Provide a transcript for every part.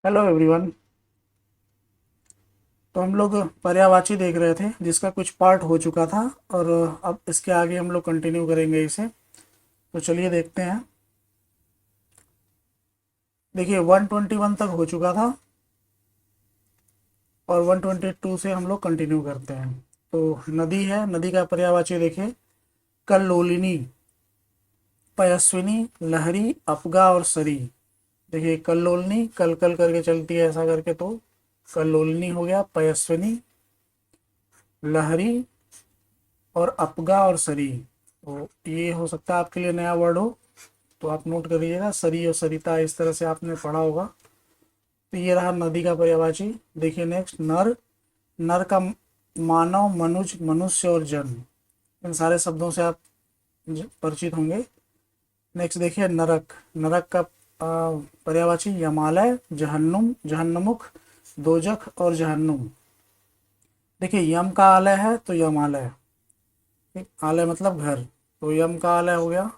Hello everyone. तो हम लोग पर्यायवाची देख रहे थे जिसका कुछ पार्ट हो चुका था और अब इसके आगे हम लोग कंटिन्यू करेंगे इसे। तो चलिए देखते हैं। देखिए 121 तक हो चुका था और 122 से हम लोग कंटिन्यू करते हैं। तो नदी है, नदी का पर्यायवाची देखिए कल्लोलिनी, पयस्विनी, लहरी, अपगा और सरी। देखिए कल्लोलिनी कल कल करके चलती है ऐसा करके, तो कल्लोलिनी हो गया। पयस्विनी, लहरी और अपगा और सरी। तो ये हो सकता है आपके लिए नया वर्ड हो, तो आप नोट कर लीजिएगा। सरी और सरिता इस तरह से आपने पढ़ा होगा। तो ये रहा नदी का पर्यायवाची। देखिए नेक्स्ट नर, नर का मानव, मनुज, मनुष्य और जन, इन सारे शब्दों से आप परिचित होंगे। नेक्स्ट देखिए नरक, नरक का पर्यायवाची यमालय, जहन्नुम, जहन्नमुख, दोजख और जहन्नुम। देखिए यम का आलय है तो यमालय, ठीक, आलय मतलब घर, तो यम का आलय हो गया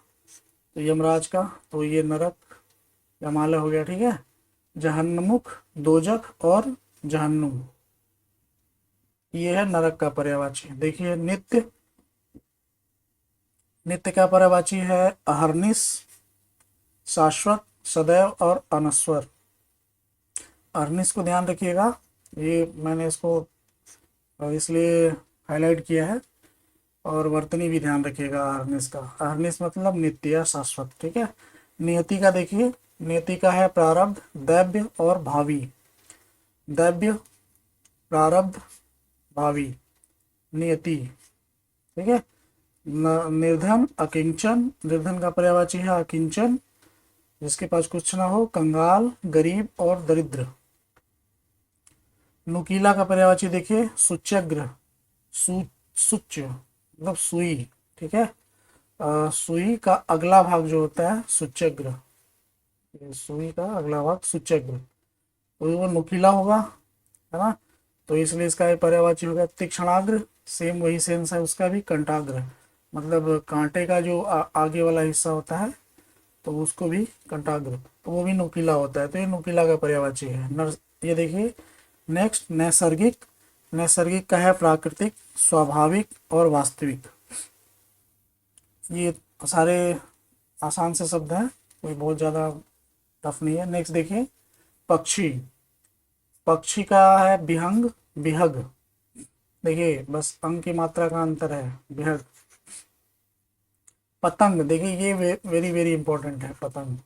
तो यमराज का, तो ये नरक यमालय हो गया, ठीक है। जहन्नमुख, दोजख और जहन्नुम, ये है नरक का पर्यायवाची। देखिए नित्य, नित्य का पर्यायवाची है अहर्निश, शाश्वत, सदैव और अनस्वर। अहर्निश को ध्यान रखिएगा, ये मैंने इसको इसलिए हाईलाइट किया है। और वर्तनी भी ध्यान रखिएगा अहर्निश का। अहर्निश मतलब नित्य या शाश्वत, ठीक है। नियति का देखिए, नियति का है प्रारब्ध, दैव्य और भावी। दैव्य, प्रारब्ध, भावी, नियति, ठीक है। निर्धन, अकिंचन, निर्धन का पर्यायवाची है अकिंचन, जिसके पास कुछ ना हो। कंगाल, गरीब और दरिद्र। नुकीला का पर्यायवाची देखिए सुच्यग्र, सु सुच्य मतलब सुई, ठीक है। सुई का अगला भाग जो होता है सुच्यग्र, सुई का अगला भाग सुच्यग्र, तो वो नुकीला होगा, है ना। तो इसलिए इसका एक पर्यायवाची हो गया तीक्ष्णाग्र। सेम वही सेंस है उसका भी, कंटाग्र मतलब कांटे का जो आगे वाला हिस्सा होता है, तो उसको भी कंटाग्र, तो वो भी नुकीला होता है, तो ये नुकीला का पर्यायवाची है ये देखिए नेक्स्ट नैसर्गिक, नैसर्गिक का है प्राकृतिक, स्वाभाविक और वास्तविक। ये सारे आसान से शब्द हैं, कोई बहुत ज़्यादा टफ नहीं है। नेक्स्ट देखिए पक्षी, पक्षी का है विहंग, विहग। देखिए बस अंग की मात्रा का अंतर है, विहग। पतंग, देखिए ये वेरी वेरी इंपॉर्टेंट है, पतंग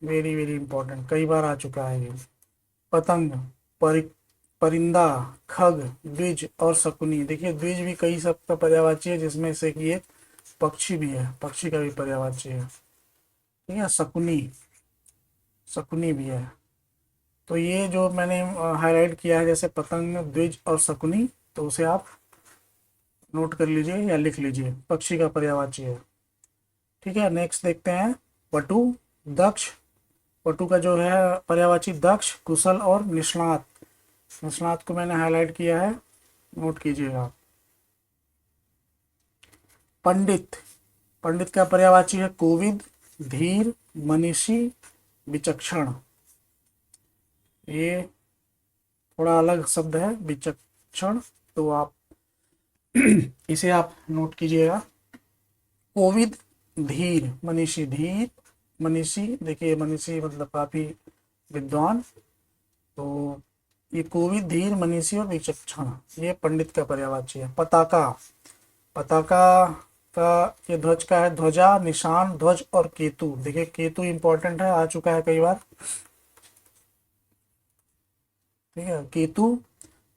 वेरी वेरी इंपॉर्टेंट, कई बार आ चुका है ये। पतंग, परि परिंदा, खग, द्विज और शकुनी। देखिए द्विज भी कई सब का पर्यायवाची है, जिसमें से कि एक पक्षी भी है, पक्षी का भी पर्यायवाची है, ठीक है। शकुनी, शकुनी भी है। तो ये जो मैंने हाईलाइट किया है जैसे पतंग, द्विज और शकुनी, तो उसे आप नोट कर लीजिए या लिख लीजिए, पक्षी का पर्यायवाची है, ठीक है। नेक्स्ट देखते हैं पटु, दक्ष। पटु का जो है पर्यायवाची दक्ष, कुशल और निष्णात। निष्णात को मैंने हाईलाइट किया है, नोट कीजिएगा। पंडित, पंडित का पर्यायवाची है कोविद, धीर, मनीषी, विचक्षण। ये थोड़ा अलग शब्द है विचक्षण, तो आप इसे आप नोट कीजिएगा। कोविद, धीर, मनीषी, धीर, मनीषी, देखिए मनीषी मतलब काफी विद्वान, तो ये कोविद, धीर, मनीषी और विचक्षण, ये पंडित का पर्यायवाची है। पताका, पताका का ये ध्वज का है ध्वजा, निशान, ध्वज और केतु। देखिए केतु इंपॉर्टेंट है, आ चुका है कई बार, ठीक है। केतु,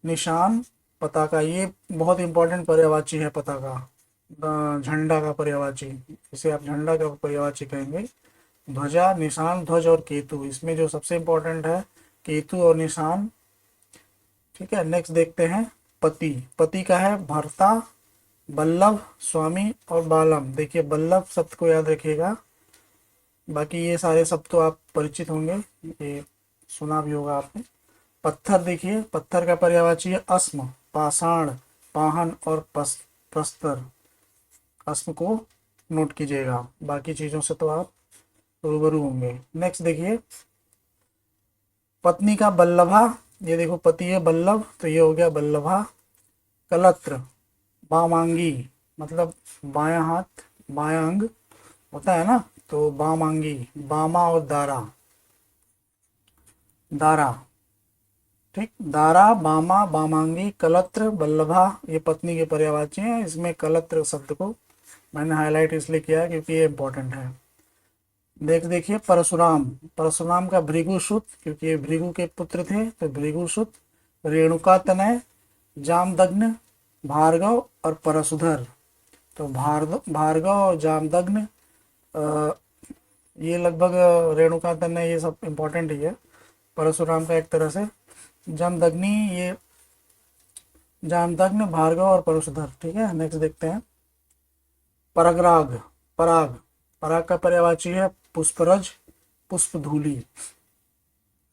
निशान, पताका, ये बहुत इंपॉर्टेंट पर्यायवाची है पताका। झंडा का पर्यायवाची, इसे आप झंडा का पर्यायवाची कहेंगे। ध्वजा, निशान, ध्वज और केतु, इसमें जो सबसे इंपॉर्टेंट है केतु और निशान, ठीक है। नेक्स्ट देखते हैं पति, पति का है भर्ता, बल्लभ, स्वामी और बालम। देखिए बल्लभ शब्द को याद रखिएगा, बाकी ये सारे शब्द तो आप परिचित होंगे, ये सुना भी होगा आपने। पत्थर, देखिए पत्थर का पर्यायवाची है अस्म, पाषाण, पाहन और प्रस्तर। अस्म को नोट कीजिएगा, बाकी चीजों से तो आप रूबरू होंगे। नेक्स्ट देखिए पत्नी का बल्लभा, ये देखो पति है बल्लभ, तो ये हो गया बल्लभा। कलत्र, बामांगी मतलब बायां हाथ, बायां अंग होता है ना, तो बामांगी, बामा और दारा, दारा, ठीक, दारा, बामा, बामांगी, कलत्र, बल्लभा, ये पत्नी के पर्यायवाची हैं। इसमें कलत्र शब्द को मैंने हाईलाइट इसलिए किया है क्योंकि ये इंपॉर्टेंट है। देखिए परशुराम, परशुराम का भृगुसुत, क्योंकि ये भृगु के पुत्र थे तो भृगुसुत। रेणुका तनय, जामदग्न, भार्गव और परशुधर। तो भार्गव और जामदग्न, ये लगभग रेणुका तनय ये सब इंपॉर्टेंट ही है परशुराम का एक तरह से। जामदग्नि, ये जामदग्न, भार्गव और परशुधर। ठीक है, नेक्स्ट देखते हैं। परगराग, पराग, पराग का पर्यायवाची है पुष्परज, पुष्पधूली।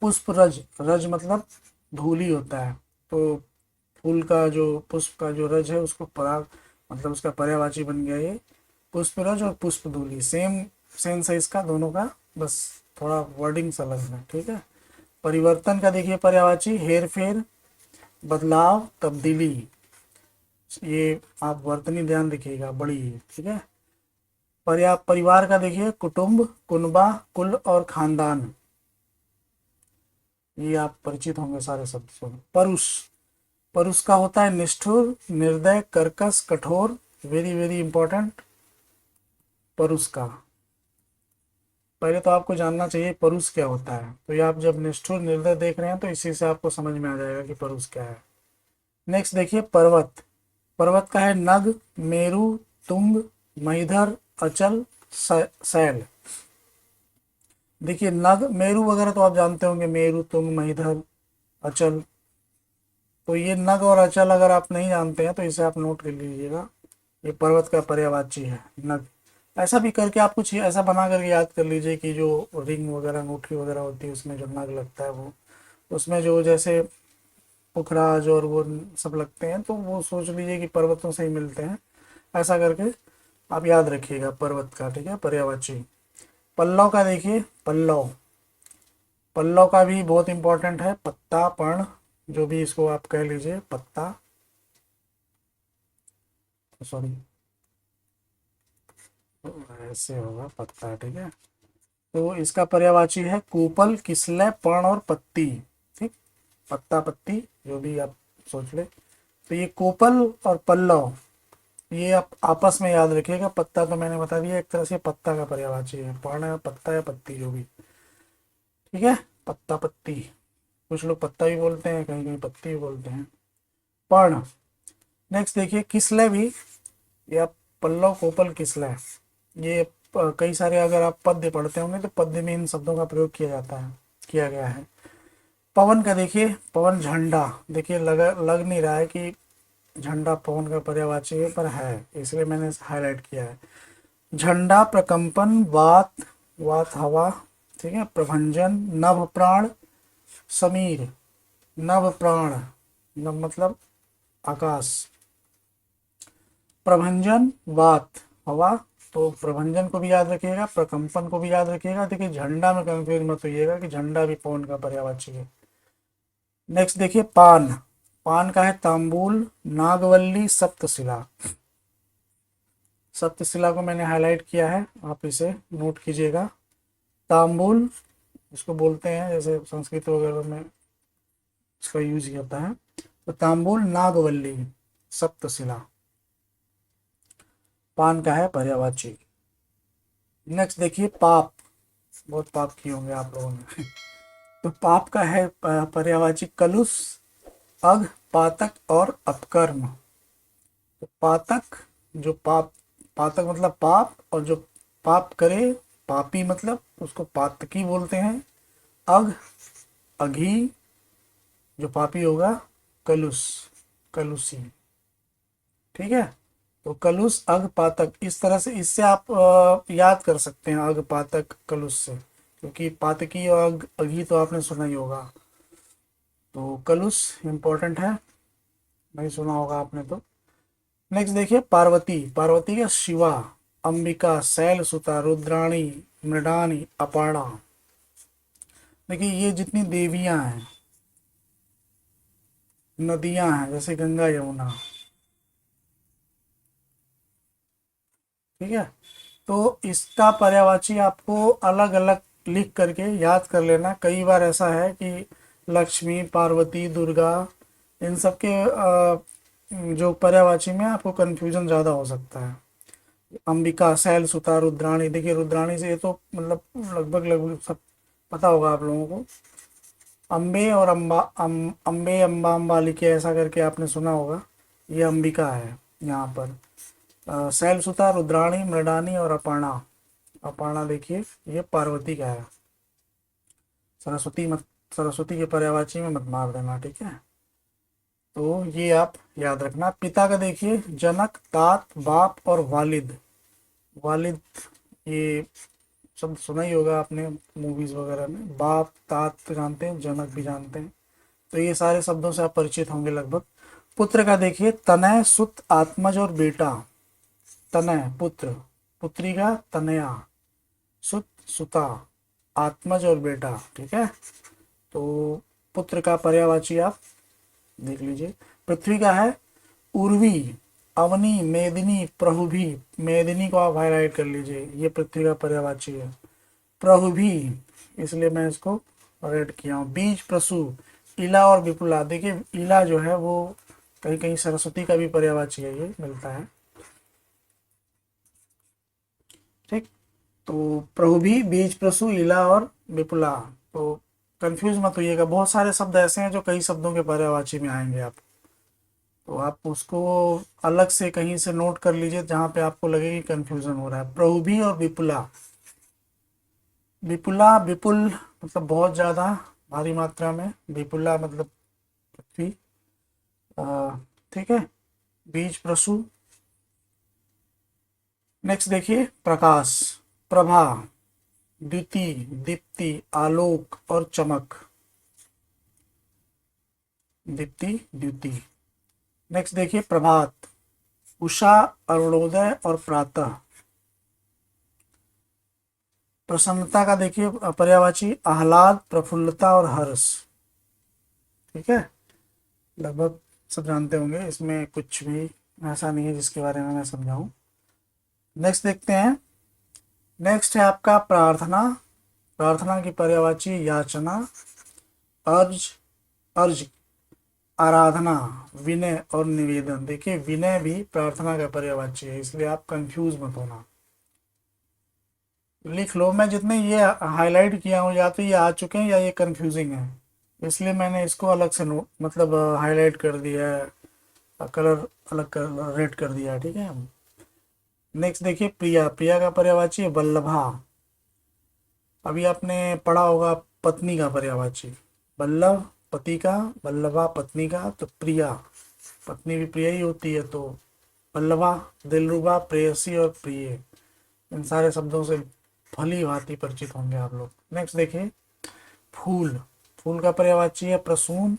पुष्परज, रज मतलब धूली होता है, तो फूल का जो पुष्प का जो रज है उसको पराग मतलब उसका पर्यायवाची बन गया ये पुष्परज और पुष्पधूली। सेम सेंस है इसका दोनों का, बस थोड़ा वर्डिंग अलग है। ठीक है, परिवर्तन का देखिए पर्यायवाची हेर फेर, बदलाव, तब्दीली। ये आप वर्तनी ध्यान रखिएगा, बड़ी है। ठीक है, परिवार का देखिए कुटुंब, कुनबा, कुल और खानदान, ये आप परिचित होंगे सारे शब्द से। परुष, परुष का होता है निष्ठुर, निर्दय, कर्कश, कठोर, वेरी वेरी इंपॉर्टेंट। परुष का पहले तो आपको जानना चाहिए परुष क्या होता है, तो ये आप जब निष्ठुर निर्दय देख रहे हैं तो इसी से आपको समझ में आ जाएगा कि परुष क्या है। नेक्स्ट देखिए पर्वत, पर्वत का है नग, मेरु, तुंग, महीधर, अचल, शैल। देखिए नग, मेरु वगैरह तो आप जानते होंगे, मेरु, तुंग, महीधर, अचल। तो ये नग और अचल अगर आप नहीं जानते हैं तो इसे आप नोट कर लीजिएगा, ये पर्वत का पर्यायवाची है नग। ऐसा भी करके आप कुछ ऐसा बना करके याद कर लीजिए कि जो रिंग वगैरह अंगूठी वगैरह होती है उसमें जो नग लगता है वो, उसमें जो जैसे पुखराज और वो सब लगते हैं तो वो सोच लीजिए कि पर्वतों से ही मिलते हैं। ऐसा करके आप याद रखिएगा पर्वत का। ठीक है, पर्यायवाची। पल्लव का देखिए, पल्लव, पल्लव का भी बहुत इंपॉर्टेंट है, पत्ता, पर्ण, जो भी इसको आप कह लीजिए, पत्ता, सॉरी ऐसे होगा पत्ता। ठीक है, तो इसका पर्यायवाची है कूपल, किसलय, पर्ण और पत्ती। ठीक, पत्ता, पत्ती, जो भी आप सोच ले। तो ये कोपल और पल्लव, ये आप आपस में याद रखिएगा। पत्ता तो मैंने बता दिया एक तरह से पत्ता का पर्यायवाची है, पर्ण, पत्ता या पत्ती जो भी। ठीक है, पत्ता, पत्ती, कुछ लोग पत्ता भी बोलते हैं, कहीं कहीं पत्ती भी बोलते हैं। पर्ण। नेक्स्ट देखिए किसलय भी, या पल्लव, कोपल, किसलय, ये कई सारे अगर आप पद्य पढ़ते होंगे तो पद्य में इन शब्दों का प्रयोग किया जाता है, किया गया है। पवन का देखिए, पवन झंडा, देखिए लग नहीं रहा है कि झंडा पवन का पर्यायवाची है, पर है, इसलिए मैंने हाईलाइट किया है। झंडा, प्रकंपन, वात, वात हवा। ठीक है, प्रभंजन, नभ प्राण, समीर, नभ प्राण, नभ मतलब आकाश, प्रभंजन, वात हवा, तो प्रभंजन को भी याद रखिएगा, प्रकंपन को भी याद रखिएगा। देखिए झंडा में कंफ्यूज मत होइएगा कि झंडा भी पवन का पर्यायवाची है। नेक्स्ट देखिए पान, पान का है तांबूल, नागवल्ली, सप्तशिला। सप्तशिला को मैंने हाईलाइट किया है, आप इसे नोट कीजिएगा। तांबूल इसको बोलते हैं, जैसे संस्कृत वगैरह में इसका यूज होता है। तो तांबूल, नागवल्ली, सप्तशिला, पान का है पर्यायवाची। नेक्स्ट देखिए पाप, बहुत पाप किए होंगे आप लोगों ने तो पाप का है पर्यायवाची कलुष, अघ, पातक और अपकर्म। तो पातक, जो पाप, पातक मतलब पाप, और जो पाप करे, पापी मतलब उसको पातकी बोलते हैं। अघ, अघी, जो पापी होगा, कलुष, कलुषी। ठीक है, तो कलुष, अघ, पातक, इस तरह से इससे आप याद कर सकते हैं अघ, पातक, कलुष से, क्योंकि पातकी और अघी तो आपने सुना ही होगा। तो कलुष इंपॉर्टेंट है, नहीं सुना होगा आपने तो। नेक्स्ट देखिए पार्वती, पार्वती का शिवा, अंबिका, शैल सुता, रुद्राणी, मृडानी, अपर्णा। देखिए ये जितनी देवियां हैं, नदियां हैं, जैसे गंगा यमुना, ठीक है। तो इसका पर्यायवाची आपको अलग अलग लिख करके याद कर लेना। कई बार ऐसा है कि लक्ष्मी, पार्वती, दुर्गा, इन सब के जो पर्यायवाची में आपको कंफ्यूजन ज़्यादा हो सकता है। अंबिका, शैल सुता, रुद्राणी, देखिए रुद्राणी से ये तो मतलब लगभग लगभग सब पता होगा आप लोगों को। अम्बे और अम्बे, अम्बा, अम्बालिके, ऐसा करके आपने सुना होगा। ये अंबिका है यहाँ पर। शैलसुता, रुद्राणी, मृडानी और अपर्णा। अपर्णा देखिए ये पार्वती का है। सरस्वती मत, सरस्वती के पर्यायवाची में मत मार देना, ठीक है। तो ये आप याद रखना। पिता का देखिए जनक, तात, बाप और वालिद। वालिद ये शब्द सुना ही होगा आपने मूवीज वगैरह में। बाप, तात तो जानते हैं, जनक भी जानते हैं। तो ये सारे शब्दों से आप परिचित होंगे लगभग। पुत्र का देखिए तनय, सुत, आत्मज और बेटा। तनय पुत्र, पुत्री का तनया, सुत सुता, आत्मज और बेटा, ठीक है। तो पुत्र का पर्यायवाची आप देख लीजिए। पृथ्वी का है उर्वी, अवनी, मेदिनी, प्रहुभी। मेदिनी को आप हाईलाइट कर लीजिए, ये पृथ्वी का पर्यायवाची है। प्रहुभी, इसलिए मैं इसको रेड किया हूँ। बीज, प्रसु, इला और विपुला। देखिए इला जो है वो कहीं कहीं सरस्वती का भी पर्यायवाची है, ये मिलता है, ठीक। तो प्रहुभी, बीज, प्रसु, इला और विपुला। तो कंफ्यूज मत होइएगा, बहुत सारे शब्द ऐसे हैं जो कई शब्दों के पर्यायवाची में आएंगे आप। तो आप उसको अलग से कहीं से नोट कर लीजिए जहाँ पे आपको लगे कि कंफ्यूजन हो रहा है। प्रहुभी और विपुला। विपुला, विपुल मतलब बहुत ज़्यादा, भारी मात्रा में। विपुला मतलब पृथ्वी, ठीक है। बीज, प्रसु। नेक्स्ट देखिए प्रकाश, प्रभा, द्युति, दीप्ति, आलोक और चमक। दीप्ति, द्युति। नेक्स्ट देखिए प्रभात, उषा, अरुणोदय और प्रातः। प्रसन्नता का देखिए पर्यायवाची आह्लाद, प्रफुल्लता और हर्ष, ठीक है। लगभग सब जानते होंगे, इसमें कुछ भी ऐसा नहीं है जिसके बारे में मैं समझाऊं। नेक्स्ट देखते हैं। नेक्स्ट है आपका प्रार्थना। प्रार्थना की पर्यायवाची याचना, अर्ज, अर्ज, आराधना, विनय और निवेदन। देखिए विनय भी प्रार्थना का पर्यायवाची है, इसलिए आप कंफ्यूज मत होना। लिख लो, मैं जितने ये हाईलाइट किया हूँ या तो ये आ चुके हैं या ये कंफ्यूजिंग है, इसलिए मैंने इसको अलग से नोट मतलब हाईलाइट कर दिया है, कलर अलग कर, रेड कर दिया है, ठीक है। नेक्स्ट देखिए प्रिया। प्रिया का पर्यायवाची है वल्लभा। अभी आपने पढ़ा होगा पत्नी का पर्यायवाची, वल्लभ पति का, वल्लभा पत्नी का, तो प्रिया पत्नी भी प्रिया ही होती है। तो वल्लभा, दिलरुबा, प्रेयसी और प्रिय, इन सारे शब्दों से भली भांति परिचित होंगे आप लोग। नेक्स्ट देखिए फूल। फूल का पर्यायवाची है प्रसून,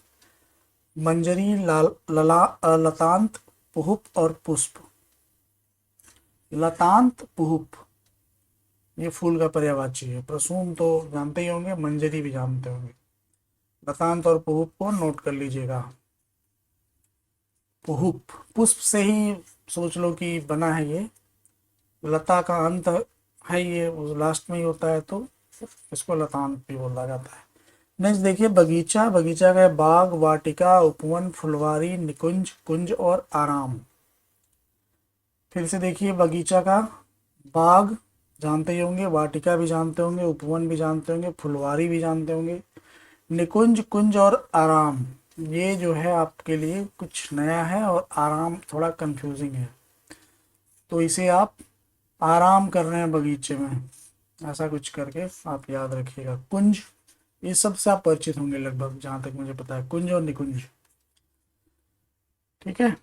मंजरी, लतांत, पुहुप और पुष्प। लतांत, पुहुप ये फूल का पर्यायवाची है। प्रसून तो जानते ही होंगे, मंजरी भी जानते होंगे। लतांत और पुहुप को नोट कर लीजिएगा। पुहुप पुष्प से ही सोच लो कि बना है ये, लता का अंत है ये, लास्ट में ही होता है, तो इसको लतांत भी बोला जाता है। नेक्स्ट देखिए बगीचा। बगीचा का है बाग, वाटिका, उपवन, फुलवारी, निकुंज, कुंज और आराम। फिर से देखिए बगीचा का बाग जानते ही होंगे, वाटिका भी जानते होंगे, उपवन भी जानते होंगे, फुलवारी भी जानते होंगे, निकुंज, कुंज और आराम। ये जो है आपके लिए कुछ नया है और आराम थोड़ा कंफ्यूजिंग है, तो इसे आप आराम कर रहे हैं बगीचे में, ऐसा कुछ करके आप याद रखिएगा। कुंज, ये सब से आप परिचित होंगे लगभग जहाँ तक मुझे पता है, कुंज और निकुंज, ठीक है।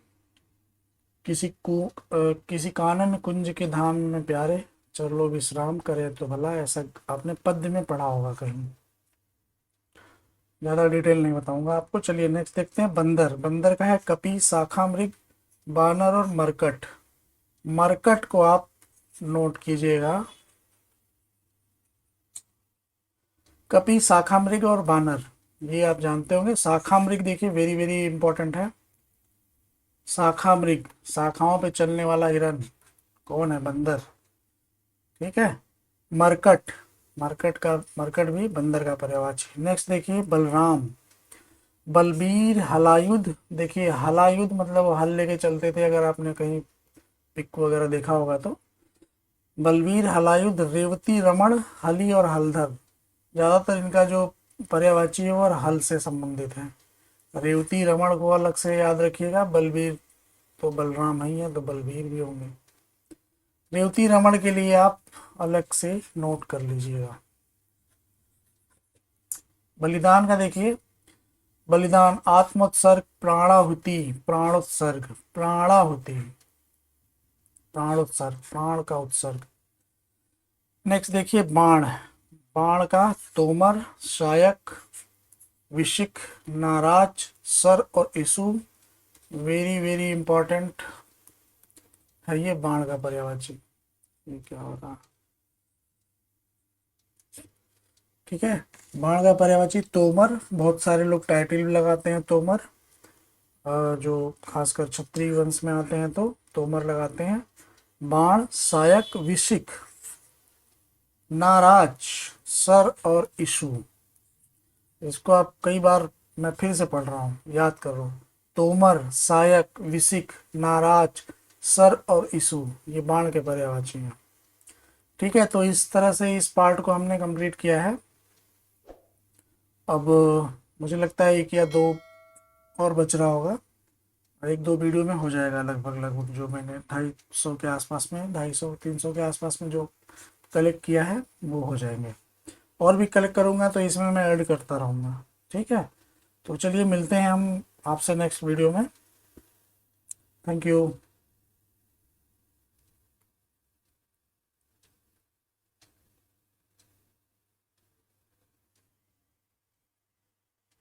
किसी कानन कुंज के धाम में प्यारे, चलो विश्राम करे तो भला, ऐसा आपने पद्य में पढ़ा होगा कहीं। ज़्यादा डिटेल नहीं बताऊंगा आपको। चलिए नेक्स्ट देखते हैं बंदर। बंदर का है कपि, शाखा मृग, बानर और मरकट। मरकट को आप नोट कीजिएगा। कपि, शाखामृग और बानर, ये आप जानते होंगे। शाखामृग देखिए वेरी वेरी इंपॉर्टेंट है। शाखामृग, शाखाओं पे चलने वाला हिरन कौन है? बंदर। ठीक है। मरकट, मरकट भी बंदर का पर्यायवाची। नेक्स्ट देखिए बलराम। बलबीर, हलायुध, देखिए हलायुध मतलब हल लेके चलते थे, अगर आपने कहीं पिक वगैरह देखा होगा तो। बलबीर, हलायुध, रेवती, रमण, हली और हलधर, ज़्यादातर इनका जो पर्यायवाची है वो और हल से संबंधित है। रेवती रमण को अलग से याद रखिएगा, बलबीर तो बलराम ही है तो बलबीर भी होंगे। रेवती रमण के लिए आप अलग से नोट कर लीजिएगा। बलिदान का देखिए, बलिदान, आत्मोत्सर्ग, प्राणाहुति, प्राणोत्सर्ग, प्राणाहुति, प्राणोत्सर्ग, प्राण का उत्सर्ग। नेक्स्ट देखिए बाण। बाण का तोमर, शायक, विशिक, नाराज, सर और इसु, वेरी वेरी इंपॉर्टेंट है ये बाण का पर्यायवाची। ये क्या होगा? ठीक है। बाण का पर्यायवाची तोमर, बहुत सारे लोग टाइटल भी लगाते हैं तोमर, जो खासकर क्षत्रिय वंश में आते हैं तो तोमर लगाते हैं। बाण, सायक, विशिक, नाराज, सर और इशु। इसको आप कई बार, मैं फिर से पढ़ रहा हूँ, याद कर रहा हूँ। तोमर, सायक, विशिक, नाराज, सर और इशु, ये बाण के पर्यायवाची हैं। ठीक है, तो इस तरह से इस पार्ट को हमने कंप्लीट किया है। अब मुझे लगता है एक या दो और बच रहा होगा, एक दो वीडियो में हो जाएगा लगभग लगभग, जो मैंने 250 के आसपास में, 250-300 के आसपास में जो कलेक्ट किया है वो हो जाएंगे। और भी कलेक्ट करूँगा तो इसमें मैं ऐड करता रहूँगा। ठीक है, तो चलिए मिलते हैं हम आपसे नेक्स्ट वीडियो में। Thank you.